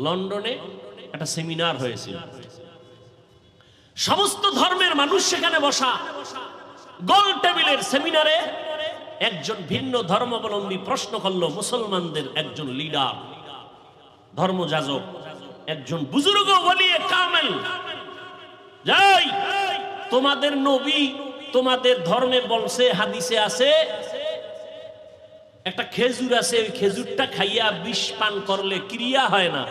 লন্ডনে একটা সেমিনার হয়েছিল, সমস্ত ধর্মের মানুষ সেখানে বসা। গোল টেবিলের সেমিনারে একজন ভিন্ন ধর্মাবলম্বী প্রশ্ন করল মুসলমানদের একজন লিডার, ধর্মযাজক, একজন বুজুর্গ ওলিয়ে কামেল, যাই তোমাদের নবী তোমাদের ধর্মে বলছে, হাদিসে আছে একটা খেজুর আছে, ওই খেজুরটা খাইয়া বিষ পান করলে ক্রিয়া হয় না।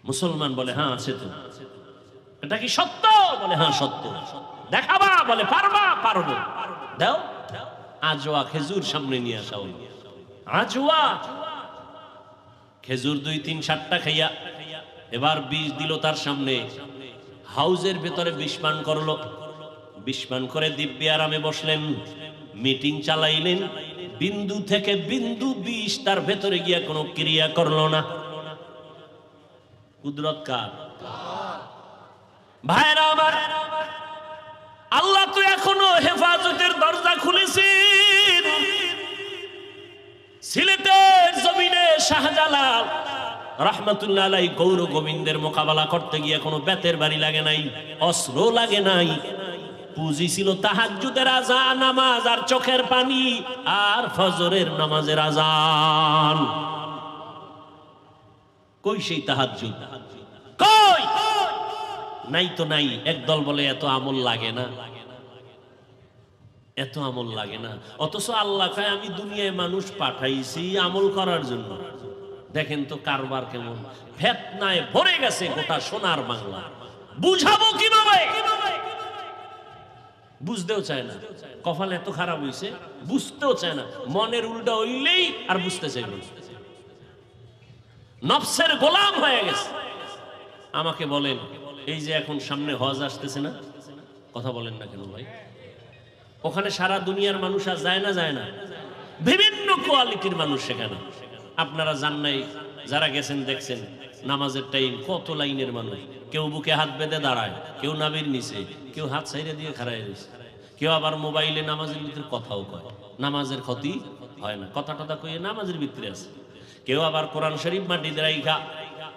মুসলমান বলে হ্যাঁ আছে তো। এটা কি সত্য? বলে হ্যাঁ সত্য। দেখাবা? বলে পারবা? পারবো। দাও। আজওয়া খেজুর সামনে নিয়ে আসা হল। আজওয়া খেজুর 2, 3, 7টা খাইয়া এবার বিষ দিল তার সামনে। হাউজের ভেতরে বিষ পান করলো। বিষ পান করে দিব্যি আরামে বসলেন, মিটিং চালাইলেন। বিন্দু থেকে বিন্দু বিষ তার ভেতরে গিয়া কোনো ক্রিয়া করলো না। কুদরত কার? ভাইরা আমার, আল্লাহ তো এখনো হেফাজতের দরজা খুলেছেন। সিলেটের জমিনে শাহজালাল রাহমাতুল্লাহ আলাইহি গৌর গোবিন্দের মোকাবেলা করতে গিয়ে কোনো বেতের বাড়ি লাগে নাই, অস্ত্র লাগে নাই। পুঁজি ছিল তাহাজ্জুদের আযান, নামাজ আর চোখের পানি আর ফজরের নামাজের আযান। কই সেই তাহাজ্জুদ? কই? নাই তো নাই। একদল বলে এত আমল লাগে না, এত আমল লাগে না। অথচ আল্লাহ কয় আমি দুনিয়ায় মানুষ পাঠাইছি আমল করার জন্য। দেখেন তো কারবার কেমন, ফিতনায় ভরে গেছে গোটা সোনার বাংলা। বুঝাবো কিভাবে? বুঝতেও চায় না। কপাল এত খারাপ হইছে, বুঝতেও চায় না। মনের উল্টা হইলেই আর বুঝতে চাই না, নফসের গোলাম হয়ে গেছে। আমাকে বলেন, এই যে এখন সামনে হজ আসতেছে না, কথা বলেন না কেন ভাই? ওখানে সারা দুনিয়ার মানুষ আর যায় না? যায় না? বিভিন্ন কোয়ালিটির মানুষ সেখানে। আপনারা জান নাই, যারা গেছেন দেখছেন নামাজের টাইম কত লাইনের মানুষ। কেউ বুকে হাত বেঁধে দাঁড়ায়, কেউ নাবির নিচে, কেউ হাত সাইডে দিয়ে খাড়ায় রয়েছে, কেউ আবার মোবাইলে নামাজের ভিতরে কথাও কয়। নামাজের ক্ষতি হয় না, কথা টথা কয়ে নামাজের ভিতরে আছে। কেউ আবার কোরআন শরীফ মাটিতে রাইখা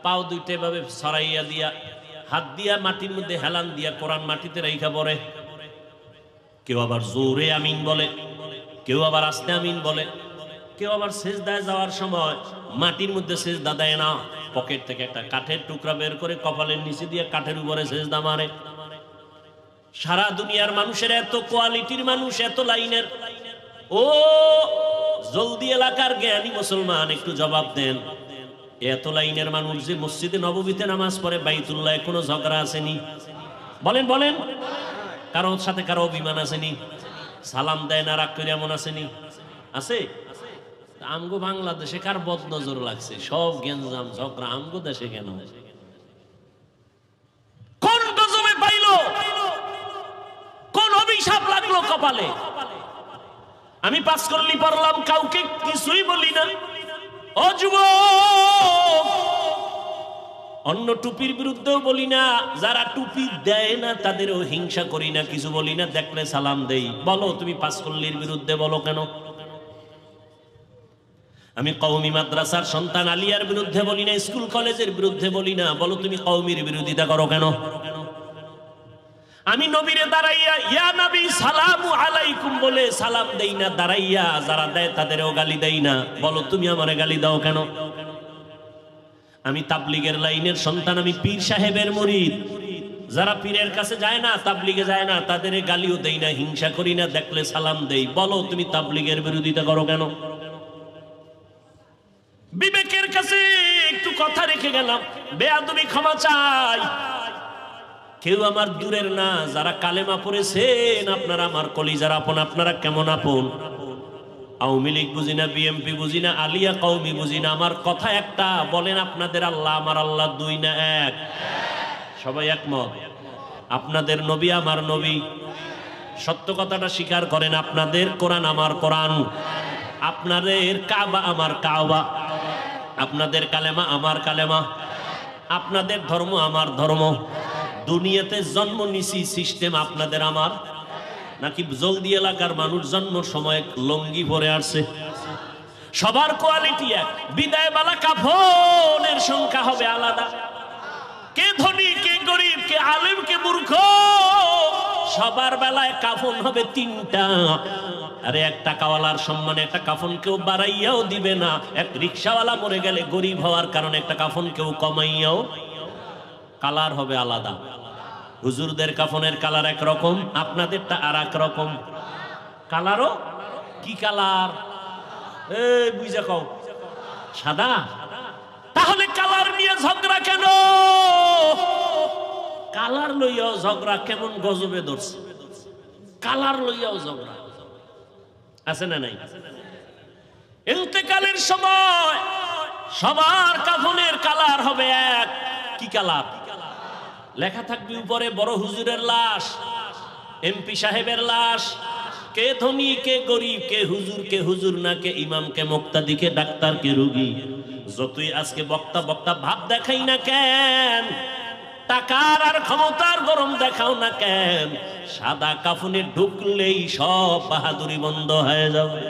পাও দুইটা এভাবে সরাইয়া দিয়া হাত দিয়া মাটির মধ্যে হেলান দিয়া কোরআন মাটিতে রাইখা পড়ে। কেউ আবার জোরে আমিন বলে, কেউ আবার আস্তে আমিন বলে। কেউ আবার সেজদায় যাওয়ার সময় মাটির মধ্যে সেজদা দেয় না, পকেট থেকে একটা কাঠের টুকরা বের করে কপালের নিচে দিয়ে কাঠের উপরে সেজদা মারে। সারা দুনিয়ার মানুষের এত কোয়ালিটির মানুষ, এত লাইনের। ও জলদি এলাকার জ্ঞানী মুসলমান, একটু জবাব দেন। এত লাইনের মানুষ যে মসজিদে নববীতে নামাজ পড়ে, বাইতুল্লাহ কোনো ঝগড়া আসেনি? বলেন বলেন। কারোর সাথে কারো অভিমান আসেনি? সালাম দেয় না, রাগ করে এমন আসেনি? আছে? আমগো বাংলাদেশে কার বদনজর লাগছে? সব গেঞ্জাম ঝগড়া আমগো দেশে কেন? কোন গজবে পাইলো? কোন অভিশাপ লাগলো কপালে? আমি পাস করলি পড়লাম, কাউকে কিছুই বলি না। ও যুবক, অন্য টুপির বিরুদ্ধেও বলি না, যারা টুপি দেয় না তাদেরও হিংসা করি না, কিছু বলি না, দেখলে সালাম দেই। বলো তুমি পাস করলির বিরুদ্ধে বলো কেন? আমি কওমি মাদ্রাসার সন্তান আলিয়ার বিরুদ্ধে বলি না, স্কুল কলেজের বিরুদ্ধে বলি না, বলো তুমি কওমির বিরোধিতা করো কেন? আমি নবীরে দাঁড়াইয়া ইয়া নবী সালামু আলাইকুম বলে সালাম দেই না, দাঁড়াইয়া যারা দেয় তাদেরও গালি দেই না, বলো তুমি আমারে গালি দাও কেন? আমি তাবলীগের লাইনের সন্তান, আমি পীর সাহেবের মুরিদ। যারা পীরের কাছে যায় না, তাবলীগে যায় না, তাদের গালিও দেই না, হিংসা করি না, দেখলে সালাম দেই। বলো তুমি তাবলীগের বিরোধিতা করো কেন? বিবেকের কাছে একটু কথা রেখে গেলাম, বেয়াদবি ক্ষমা চাই। কেউ আমার দূরের না, যারা কালেমা পড়েছেন আপনারা আমার কলিজার আপন। আপনারা কেমন আপন? আওয়ামী লীগ বুঝি না, বিএমপি বুঝি না, আলিয়া কওমি বুঝি না, আমার কথা একটা। বলেন আপনাদের আল্লাহ আমার আল্লাহ দুই না এক? সবাই একমত? আপনাদের নবী আমার নবী, সত্য কথাটা স্বীকার করেন। আপনাদের কোরআন আমার কোরআন, আপনাদের কাবা আমার কাবা, আপনাদের কালেমা আমার কালেমা, আপনাদের ধর্ম আমার ধর্ম। দুনিয়াতে জন্ম নিছি সিস্টেম আপনাদের আমার, নাকি জলদি এলাকার মানুষ জন্ম সময় লঙ্গি পরে আসছে? সবার কোয়ালিটি এক। বিদায় বেলা কাফনের সংখ্যা হবে আলাদা। কে ধনী, কে গরিব, কে আলেম, কে মূর্খ, সবার বেলায় কাফন হবে তিনটা। আরে এক টাকাওয়ালার সম্মানে একটা কাফন কেউ বাড়াইয়াও দিবে না। এক রিক্সাওয়ালা মরে গেলে গরিব হওয়ার কারণে একটা কাফন কেউ কমাইয়াও, কালার হবে আলাদা। হুজুরদের কাফনের কালার একরকম, আপনাদেরটা আর এক রকম। কালারও কি কালার? এই বুঝা কও, সাদা। তাহলে কালার নিয়ে ঝগড়া কেন? কালার লইয়াও ঝগড়া কেমন গজবে ধরছে। কালার লইয়াও ঝগড়া আছে না নাই? ইন্তেকালের সময় সবার কাফনের কালার হবে এক। কি কালার? লেখা থাকবে উপরে বড় হুজুরের লাশ, এমপি সাহেবের লাশ, কে ধনী, কে গরিব, কে হুজুর, কে হুজুর না, কে ইমাম, কে মুক্তাদি, কে ডাক্তার, কে রোগী। যতই আজকে বক্তা বক্তা ভাব দেখাই না কেন, টাকার আর ক্ষমতার গরম দেখাও না কেন, সাদা কাফনে ঢুকলেই সব বাহাদুরি বন্ধ হয়ে যাবে।